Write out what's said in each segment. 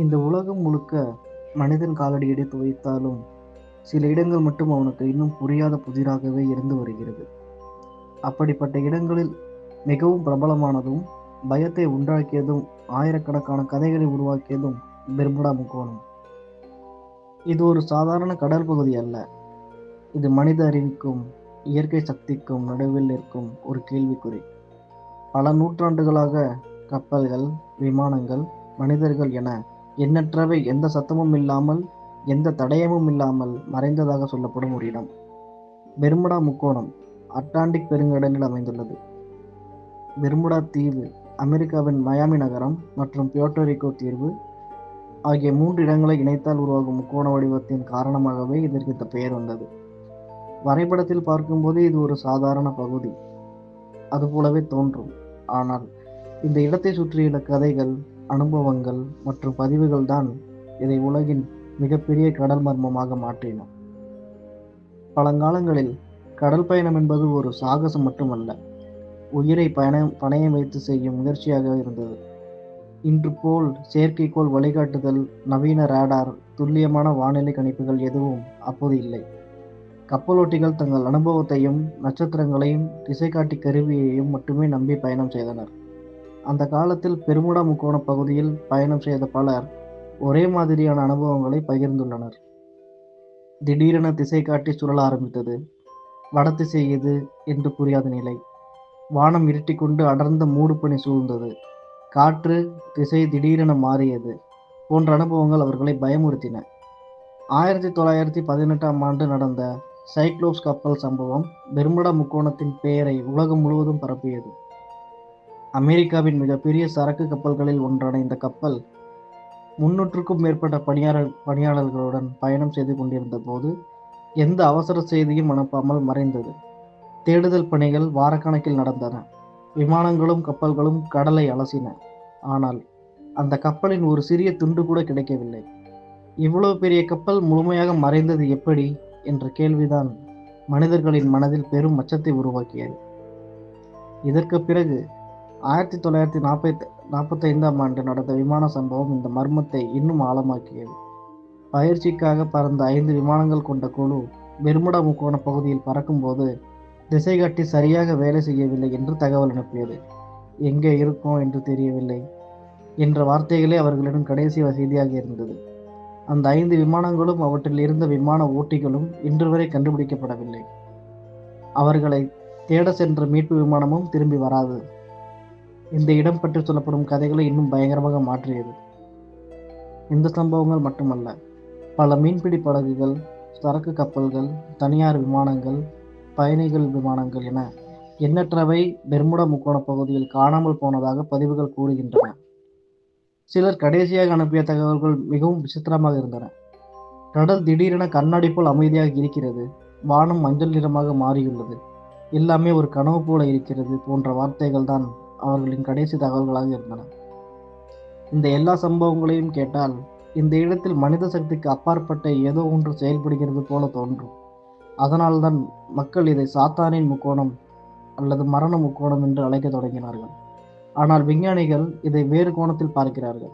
இந்த உலகம் முழுக்க மனிதன் காலடி எடுத்து வைத்தாலும் சில இடங்கள் மட்டும் அவனுக்கு இன்னும் புரியாத புதிராகவே இருந்து வருகிறது. அப்படிப்பட்ட இடங்களில் மிகவும் பிரபலமானதும் பயத்தை உண்டாக்கியதும் ஆயிரக்கணக்கான கதைகளை உருவாக்கியதும் பெர்முடா முக்கோணம். இது ஒரு சாதாரண கடல் பகுதி அல்ல. இது மனித அறிவுக்கும் இயற்கை சக்திக்கும் நடுவில் இருக்கும் ஒரு கேள்விக்குறி. பல நூற்றாண்டுகளாக கப்பல்கள், விமானங்கள், மனிதர்கள் என எண்ணற்றவை எந்த சத்தமும் இல்லாமல், எந்த தடயமும் இல்லாமல் மறைந்ததாக சொல்லப்படும் ஒரு இடம். பெர்முடா முக்கோணம் அட்லாண்டிக் பெருங்கடலில் அமைந்துள்ளது. பெர்முடா தீவு, அமெரிக்காவின் மயாமி நகரம் மற்றும் பியோட்டோரிக்கோ தீவு ஆகிய 3 இடங்களை இணைத்தால் உருவாகும் முக்கோண வடிவத்தின் காரணமாகவே இதற்கு இந்த பெயர் வந்தது. வரைபடத்தில் பார்க்கும்போது இது ஒரு சாதாரண பகுதி அதுபோலவே தோன்றும். ஆனால் இந்த இடத்தை சுற்றியுள்ள கதைகள், அனுபவங்கள் மற்றும் பதிவுகள் தான் இதை உலகின் மிகப்பெரிய கடல் மர்மமாக மாற்றின. பழங்காலங்களில் கடல் பயணம் என்பது ஒரு சாகசம் மட்டுமல்ல, உயிரை பணயம் வைத்து செய்யும் முயற்சியாக இருந்தது. இன்று போல் செயற்கைக்கோள் வழிகாட்டுதல், நவீன ரேடார், துல்லியமான வானிலை கணிப்புகள் எதுவும் அப்போது இல்லை. கப்பலோட்டிகள் தங்கள் அனுபவத்தையும் நட்சத்திரங்களையும் திசைகாட்டி கருவியையும் மட்டுமே நம்பி பயணம் செய்தனர். அந்த காலத்தில் பெர்முடா முக்கோண பகுதியில் பயணம் செய்த பலர் ஒரே மாதிரியான அனுபவங்களை பகிர்ந்துள்ளனர். திடீரென திசை காட்டி சுழல ஆரம்பித்தது, வடதிசை எது என்று புரியாத நிலை, வானம் இருட்டிக்கொண்டு அடர்ந்த மூடுபனி சூழ்ந்தது, காற்று திசை திடீரென மாறியது போன்ற அனுபவங்கள் அவர்களை பயமுறுத்தின. 1918ஆம் ஆண்டு நடந்த சைக்ளோப்ஸ் கப்பல் சம்பவம் பெர்முடா முக்கோணத்தின் பெயரை உலகம் முழுவதும் பரப்பியது. அமெரிக்காவின் மிகப்பெரிய சரக்கு கப்பல்களில் ஒன்றான இந்த கப்பல் 300க்கும் மேற்பட்ட பணியாளர்களுடன் பயணம் செய்து கொண்டிருந்த போது எந்த அவசர செய்தியும் அனுப்பாமல் மறைந்தது. தேடுதல் பணிகள் வாரக்கணக்கில் நடந்தன. விமானங்களும் கப்பல்களும் கடலை அலசின. ஆனால் அந்த கப்பலின் ஒரு சிறிய துண்டு கூட கிடைக்கவில்லை. இவ்வளவு பெரிய கப்பல் முழுமையாக மறைந்தது எப்படி என்ற கேள்விதான் மனிதர்களின் மனதில் பெரும் அச்சத்தை உருவாக்கியது. இதற்கு பிறகு 1945ஆம் ஆண்டு நடந்த விமான சம்பவம் இந்த மர்மத்தை இன்னும் ஆழமாக்கியது. பயிற்சிக்காக பறந்த 5 விமானங்கள் கொண்ட குழு பெர்முடா முக்கோண பகுதியில் பறக்கும்போது திசைகாட்டி சரியாக வேலை செய்யவில்லை என்று தகவல் அனுப்பியது. எங்கே இருக்கோம் என்று தெரியவில்லை என்ற வார்த்தைகளே அவர்களிடம் கடைசி செய்தியாக இருந்தது. அந்த 5 விமானங்களும் அவற்றில் இருந்த விமான ஓட்டிகளும் இன்று வரை கண்டுபிடிக்கப்படவில்லை. அவர்களை தேட சென்ற மீட்பு விமானமும் திரும்பி வராது. இந்த இடம் பற்றி சொல்லப்படும் கதைகளை இன்னும் பயங்கரமாக மாற்றியது. இந்த சம்பவங்கள் மட்டுமல்ல, பல மீன்பிடி படகுகள், சரக்கு கப்பல்கள், தனியார் விமானங்கள், பயணிகள் விமானங்கள் என எண்ணற்றவை பெர்முடா முக்கோண பகுதியில் காணாமல் போனதாக பதிவுகள் கூறுகின்றன. சிலர் கடைசியாக அனுப்பிய தகவல்கள் மிகவும் விசித்திரமாக இருந்தன. கடல் திடீரென கண்ணாடி போல் அமைதியாக இருக்கிறது, வானம் மஞ்சள் நிறமாக மாறியுள்ளது, எல்லாமே ஒரு கனவு போல இருக்கிறது போன்ற வார்த்தைகள் தான் அவர்களின் கடைசி தகவல்களாக இருந்தன. இந்த எல்லா சம்பவங்களையும் கேட்டால் இந்த இடத்தில் மனித சக்திக்கு அப்பாற்பட்ட ஏதோ ஒன்று செயல்படுகிறது போல தோன்றும். அதனால்தான் மக்கள் இதை சாத்தானின் முக்கோணம் அல்லது மரண முக்கோணம் என்று அழைக்க தொடங்கினார்கள். ஆனால் விஞ்ஞானிகள் இதை வேறு கோணத்தில் பார்க்கிறார்கள்.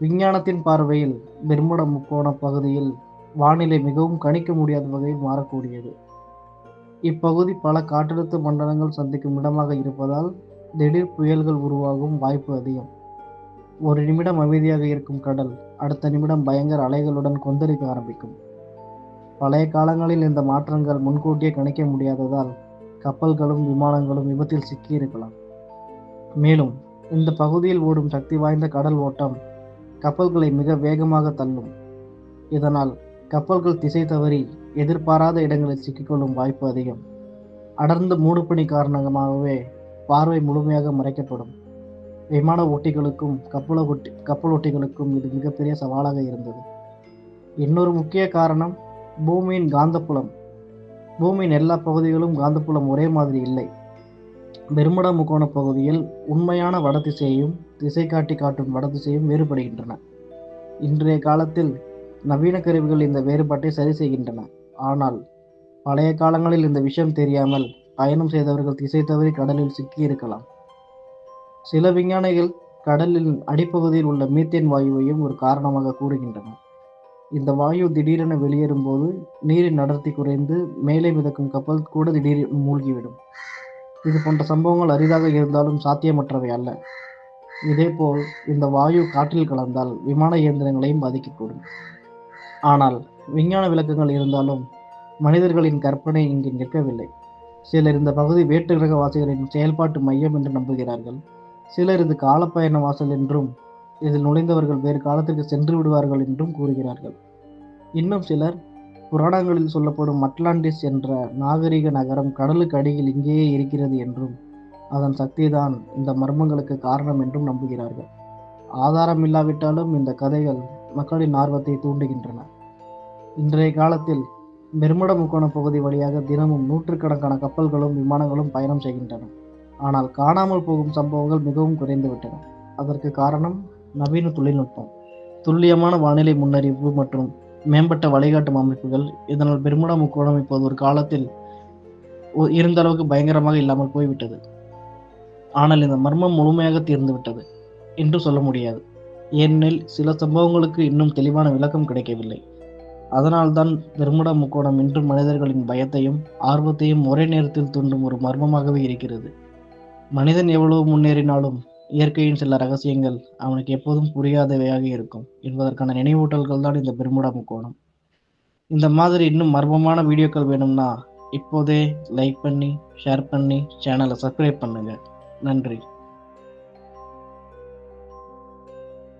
விஞ்ஞானத்தின் பார்வையில் பெர்முடா முக்கோண பகுதியில் வானிலை மிகவும் கணிக்க முடியாத வகையில் மாறக்கூடியது. இப்பகுதி பல காற்றழுத்த மண்டலங்கள் சந்திக்கும் இடமாக இருப்பதால் திடீர் புயல்கள் உருவாகும் வாய்ப்பு அதிகம். ஒரு நிமிடம் அமைதியாக இருக்கும் கடல் அடுத்த நிமிடம் பயங்கர அலைகளுடன் கொந்தளிக்க ஆரம்பிக்கும். பழைய காலங்களில் இந்த மாற்றங்கள் முன்கூட்டியே கணிக்க முடியாததால் கப்பல்களும் விமானங்களும் விபத்தில் சிக்கியிருக்கலாம். மேலும் இந்த பகுதியில் ஓடும் சக்தி வாய்ந்த கடல் ஓட்டம் கப்பல்களை மிக வேகமாக தள்ளும். இதனால் கப்பல்கள் திசை தவறி எதிர்பாராத இடங்களில் சிக்கிக்கொள்ளும் வாய்ப்பு அதிகம். அடர்ந்த மூடுபனி காரணமாகவே பார்வை முழுமையாக மறைக்கப்படும். விமான ஓட்டிகளுக்கும் கப்பலோட்டிகளுக்கும் இது மிகப்பெரிய சவாலாக இருந்தது. இன்னொரு முக்கிய காரணம் பூமியின் காந்தப்புலம். பூமியின் எல்லா பகுதிகளும் காந்தப்புலம் ஒரே மாதிரி இல்லை. பெர்முடா முக்கோண பகுதியில் உண்மையான வடதிசையும் திசை காட்டி காட்டும் வடதிசையும் வேறுபடுகின்றன. இன்றைய காலத்தில் நவீன கருவிகள் இந்த வேறுபாட்டை சரி செய்கின்றன. ஆனால் பழைய காலங்களில் இந்த விஷயம் தெரியாமல் பயணம் செய்தவர்கள் திசை தவறி கடலில் சிக்கியிருக்கலாம். சில விஞ்ஞானிகள் கடலின் அடிப்பகுதியில் உள்ள மீத்தேன் வாயுவையும் ஒரு காரணமாக கூறுகின்றன. இந்த வாயு திடீரென வெளியேறும்போது நீரின் அடர்த்தி குறைந்து மேலே மிதக்கும் கப்பல் கூட திடீரென மூழ்கிவிடும். இது போன்ற சம்பவங்கள் அரிதாக இருந்தாலும் சாத்தியமற்றவை அல்ல. இதேபோல் இந்த வாயு காற்றில் கலந்தால் விமான இயந்திரங்களையும் பாதிக்கக்கூடும். ஆனால் விஞ்ஞான விளக்கங்கள் இருந்தாலும் மனிதர்களின் கற்பனை இங்கு நிற்கவில்லை. சிலர் இந்த பகுதி வேற்று கிரகவாசிகளின் செயல்பாட்டு மையம் என்று நம்புகிறார்கள். சிலர் இது காலப்பயண வாசல் என்றும் இதில் நுழைந்தவர்கள் வேறு காலத்திற்கு சென்று விடுவார்கள் என்றும் கூறுகிறார்கள். இன்னும் சிலர் புராணங்களில் சொல்லப்படும் அட்லாண்டிஸ் என்ற நாகரிக நகரம் கடலுக்கு அடியில் இங்கேயே இருக்கிறது என்றும் அதன் சக்திதான் இந்த மர்மங்களுக்கு காரணம் என்றும் நம்புகிறார்கள். ஆதாரம் இல்லாவிட்டாலும் இந்த கதைகள் மக்களின் ஆர்வத்தை தூண்டுகின்றன. இன்றைய காலத்தில் பெர்முடா முக்கோண பகுதி வழியாக தினமும் நூற்றுக்கணக்கான கப்பல்களும் விமானங்களும் பயணம் செய்கின்றன. ஆனால் காணாமல் போகும் சம்பவங்கள் மிகவும் குறைந்துவிட்டன. அதற்கு காரணம் நவீன தொழில்நுட்பம், துல்லியமான வானிலை முன்னறிவிப்பு மற்றும் மேம்பட்ட வழிகாட்டும் அமைப்புகள். இதனால் பெர்முடா முக்கோணம் இப்போது ஒரு காலத்தில் இருந்த அளவுக்கு பயங்கரமாக இல்லாமல் போய்விட்டது. ஆனால் இந்த மர்மம் முழுமையாக தீர்ந்துவிட்டது என்று சொல்ல முடியாது. ஏனெனில் சில சம்பவங்களுக்கு இன்னும் தெளிவான விளக்கம் கிடைக்கவில்லை. அதனால்தான் பெர்முடா முக்கோணம் இன்றும் மனிதர்களின் பயத்தையும் ஆர்வத்தையும் ஒரே நேரத்தில் தூண்டும் ஒரு மர்மமாகவே இருக்கிறது. மனிதன் எவ்வளவு முன்னேறினாலும் இயற்கையின் சில ரகசியங்கள் அவனுக்கு எப்போதும் புரியாதவையாக இருக்கும் என்பதற்கான நினைவூட்டல்கள் தான் இந்த பெர்முடா முக்கோணம். இந்த மாதிரி இன்னும் மர்மமான வீடியோக்கள் வேணும்னா இப்போதே லைக் பண்ணி ஷேர் பண்ணி சேனலை சப்ஸ்கிரைப் பண்ணுங்க. நன்றி.